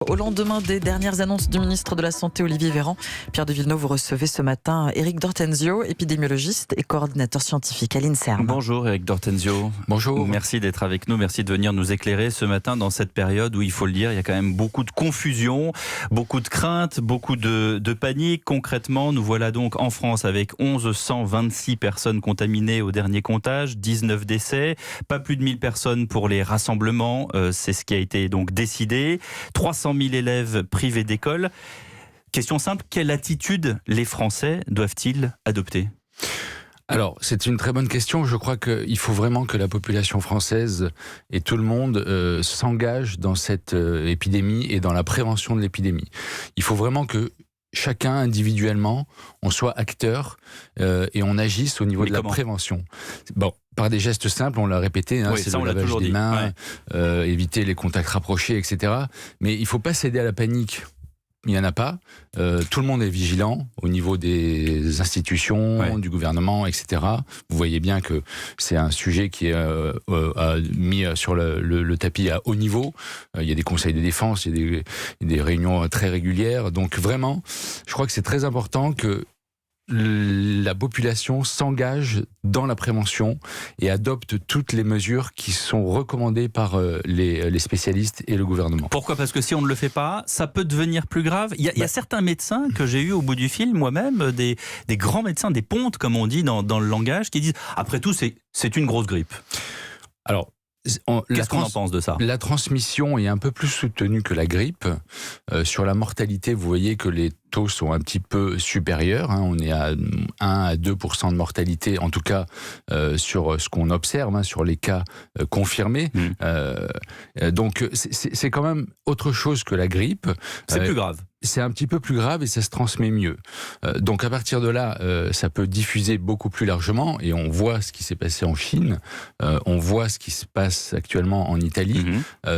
Au lendemain des dernières annonces du ministre de la Santé Olivier Véran, Pierre de Villeneuve, vous recevez ce matin Éric Dortenzio, épidémiologiste et coordinateur scientifique à l'INSERM. Bonjour Éric Dortenzio. Bonjour. Merci d'être avec nous, merci de venir nous éclairer ce matin dans cette période où, il faut le dire, il y a quand même beaucoup de confusion, beaucoup de crainte, beaucoup de panique. Concrètement, nous voilà donc en France avec 1126 personnes contaminées au dernier comptage, 19 décès, pas plus de 1000 personnes pour les rassemblements, c'est ce qui a été donc décidé, 300 000 élèves privés d'école. Question simple, quelle attitude les Français doivent-ils adopter ? Alors, c'est une très bonne question. Je crois qu'il faut vraiment que la population française et tout le monde s'engage dans cette épidémie et dans la prévention de l'épidémie. Il faut vraiment que chacun individuellement, on soit acteur et on agisse au niveau de la prévention. Bon, par des gestes simples, on l'a répété, oui, c'est le lavage des mains, éviter les contacts rapprochés, etc. Mais il ne faut pas céder à la panique. Il n'y en a pas. Tout le monde est vigilant au niveau des institutions, du gouvernement, etc. Vous voyez bien que c'est un sujet qui est mis sur le tapis à haut niveau. Il y a des conseils de défense, il y a des réunions très régulières. Donc vraiment, je crois que c'est très important que la population s'engage dans la prévention et adopte toutes les mesures qui sont recommandées par les spécialistes et le gouvernement. Pourquoi ? Parce que si on ne le fait pas, ça peut devenir plus grave. Il y a certains médecins que j'ai eu au bout du fil, moi-même, des grands médecins, des pontes, comme on dit dans le langage, qui disent « après tout, c'est une grosse grippe ». Alors, qu'est-ce qu'on en pense de ça ? La transmission est un peu plus soutenue que la grippe. Sur la mortalité, vous voyez que les taux sont un petit peu supérieurs. On est à 1 à 2% de mortalité, en tout cas sur ce qu'on observe, sur les cas confirmés. Donc c'est quand même autre chose que la grippe. C'est plus grave. C'est un petit peu plus grave et ça se transmet mieux. Donc à partir de là, ça peut diffuser beaucoup plus largement et on voit ce qui s'est passé en Chine, on voit ce qui se passe actuellement en Italie.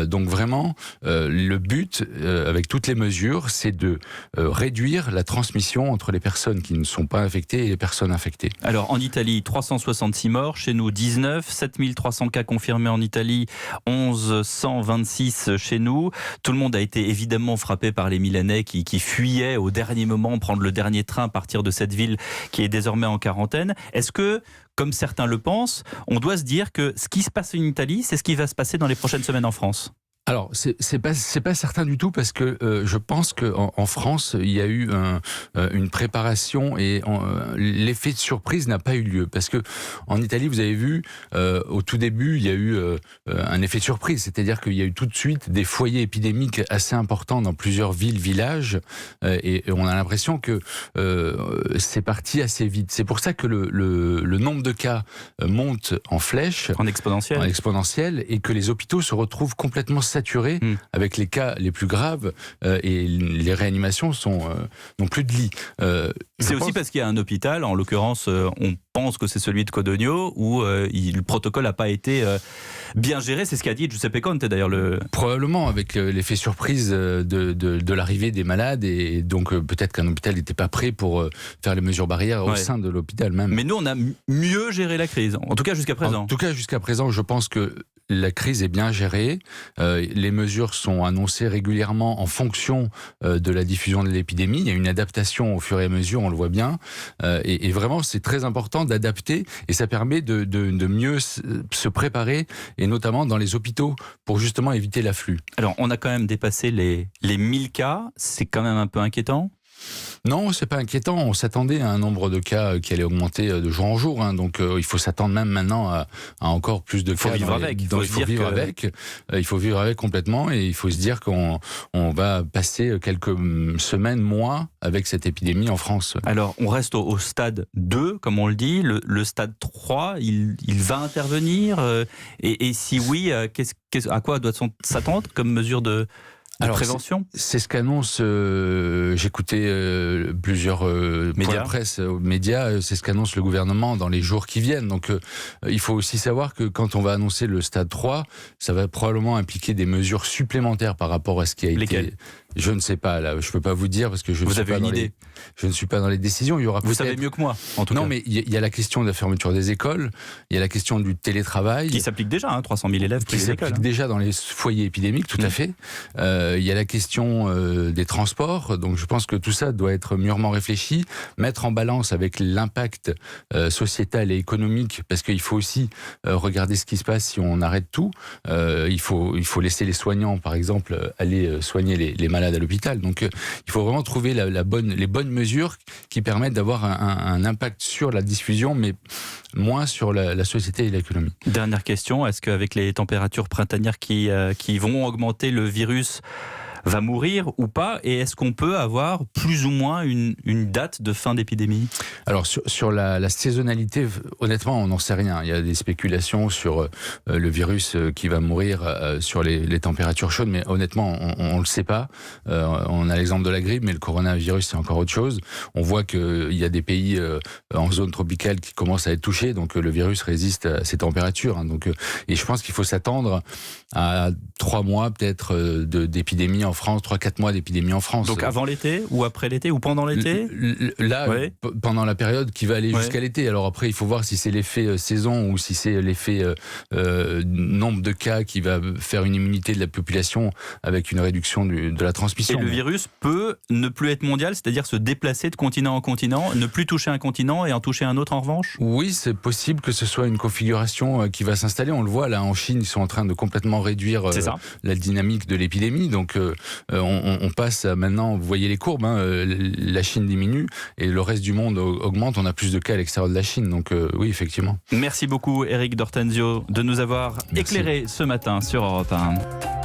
Donc vraiment, le but, avec toutes les mesures, c'est de réduire la transmission entre les personnes qui ne sont pas infectées et les personnes infectées. Alors en Italie, 366 morts, chez nous 19, 7300 cas confirmés en Italie, 1126 chez nous. Tout le monde a été évidemment frappé par les Milanais qui fuyaient au dernier moment prendre le dernier train, partir de cette ville qui est désormais en quarantaine. Est-ce que, comme certains le pensent, on doit se dire que ce qui se passe en Italie, c'est ce qui va se passer dans les prochaines semaines en France ? Alors, c'est pas certain du tout parce que je pense qu'en France, il y a eu une préparation et l'effet de surprise n'a pas eu lieu. Parce que en Italie, vous avez vu, au tout début, il y a eu un effet de surprise. C'est-à-dire qu'il y a eu tout de suite des foyers épidémiques assez importants dans plusieurs villes, villages. Et on a l'impression que c'est parti assez vite. C'est pour ça que le nombre de cas monte en flèche. En exponentiel. En exponentiel. Et que les hôpitaux se retrouvent complètement saturés avec les cas les plus graves et les réanimations n'ont plus de lit. C'est aussi parce qu'il y a un hôpital, en l'occurrence on pense que c'est celui de Codogno, où le protocole n'a pas été bien géré, c'est ce qu'a dit Giuseppe Conte d'ailleurs. Probablement avec l'effet surprise de l'arrivée des malades et donc peut-être qu'un hôpital n'était pas prêt pour faire les mesures barrières au sein de l'hôpital même. Mais nous on a mieux géré la crise, en tout cas jusqu'à présent. En tout cas jusqu'à présent, je pense que la crise est bien gérée, les mesures sont annoncées régulièrement en fonction de la diffusion de l'épidémie, il y a une adaptation au fur et à mesure, on le voit bien, et vraiment c'est très important d'adapter et ça permet de mieux se préparer et notamment dans les hôpitaux pour justement éviter l'afflux. Alors on a quand même dépassé les 1000 cas, c'est quand même un peu inquiétant ? Non, c'est pas inquiétant. On s'attendait à un nombre de cas qui allait augmenter de jour en jour. Donc, il faut s'attendre même maintenant à encore plus de cas. Il faut vivre avec. Il faut vivre avec complètement. Et il faut se dire qu'on va passer quelques semaines, mois avec cette épidémie en France. Alors, on reste au stade 2, comme on le dit. Le stade 3, il va intervenir. Et si oui, à quoi doit-on s'attendre comme mesure de prévention ? C'est ce qu'annonce, j'écoutais plusieurs points de presse aux médias, c'est ce qu'annonce le gouvernement dans les jours qui viennent. Donc il faut aussi savoir que quand on va annoncer le stade 3, ça va probablement impliquer des mesures supplémentaires par rapport à ce qui a été... Je ne sais pas, là, je peux pas vous dire parce que je ne suis pas dans je ne suis pas dans les décisions. Il y aura Vous savez mieux que moi, en tout cas. Non, mais il y a la question de la fermeture des écoles, il y a la question du télétravail. Qui s'applique déjà, 300 000 élèves qui s'applique déjà dans les foyers épidémiques, tout à fait. Il y a la question des transports, donc je pense que tout ça doit être mûrement réfléchi, mettre en balance avec l'impact sociétal et économique, parce qu'il faut aussi regarder ce qui se passe si on arrête tout. Il faut laisser les soignants, par exemple, aller soigner les malades à l'hôpital. Donc il faut vraiment trouver les bonnes mesures qui permettent d'avoir un impact sur la diffusion, mais moins sur la société et l'économie. Dernière question, est-ce qu'avec les températures printanières qui vont augmenter, le virus va mourir ou pas, et est-ce qu'on peut avoir plus ou moins une date de fin d'épidémie? Alors sur la saisonnalité, honnêtement on n'en sait rien. Il y a des spéculations sur le virus qui va mourir sur les températures chaudes, mais honnêtement on le sait pas. On a l'exemple de la grippe, mais le coronavirus c'est encore autre chose. On voit qu'il y a des pays en zone tropicale qui commencent à être touchés, donc le virus résiste à ces températures, hein. Donc, et je pense qu'il faut s'attendre à 3 mois peut-être d'épidémie en France, 3-4 mois d'épidémie en France. Donc avant l'été ou après l'été ou pendant l'été? Là, ouais. Pendant la période qui va aller jusqu'à l'été. Alors après, il faut voir si c'est l'effet saison ou si c'est l'effet nombre de cas qui va faire une immunité de la population avec une réduction de la transmission. Et le virus peut ne plus être mondial, c'est-à-dire se déplacer de continent en continent, ne plus toucher un continent et en toucher un autre en revanche? Oui, c'est possible que ce soit une configuration qui va s'installer. On le voit là en Chine, ils sont en train de complètement réduire la dynamique de l'épidémie. Donc on passe maintenant, vous voyez les courbes, hein, la Chine diminue et le reste du monde augmente. On a plus de cas à l'extérieur de la Chine. Donc oui, effectivement. Merci beaucoup Éric D'Ortenzio de nous avoir éclairé ce matin sur Europe 1.